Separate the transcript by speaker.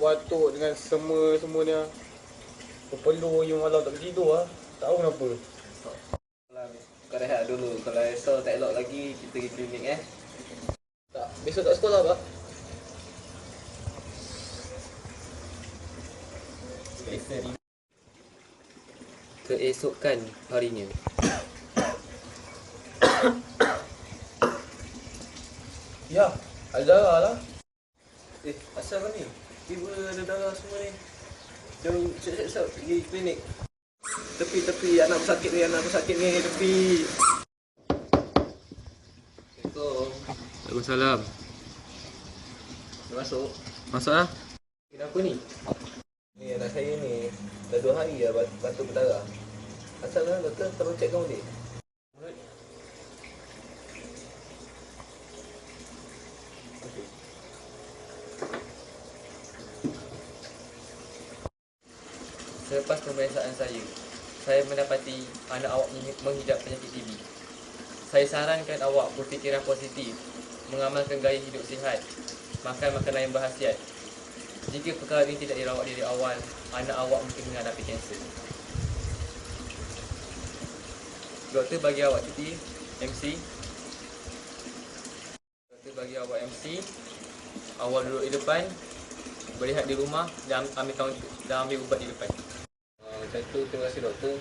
Speaker 1: batuk dengan semua ni. Perlu je malam tak tidur lah. Tak tahu kenapa.
Speaker 2: Kau rehat dulu. Kalau esok tak elok lagi, kita pergi klinik
Speaker 1: Tak, besok tak sekolah pak.
Speaker 2: Keesokan harinya.
Speaker 1: Ya, ada darah lah.
Speaker 2: Asal kau ni? Tiba ada darah semua ni. Jom, siap-siap pergi klinik. Tepi, anak bersakit ni, tepi. Assalamualaikum.
Speaker 3: Waalaikumsalam.
Speaker 2: Masuk.
Speaker 3: Masuklah.
Speaker 2: Kenapa ni? Ni anak saya ni, dah 2 hari dah batuk berdarah. Asal lah doktor, tolong cek kamu ni. Selepas pemeriksaan saya mendapati anak awak menghidap penyakit TB. Saya sarankan awak berfikiran positif, mengamalkan gaya hidup sihat, makan makanan yang berkhasiat. Jika perkara ini tidak dirawat dari awal, anak awak mungkin menghadapi kanser. Doktor bagi awak cuti MC. Doktor bagi awak MC. Awak duduk di depan, berehat di rumah dan ambil ubat di depan. Macam tu, terima kasih doktor.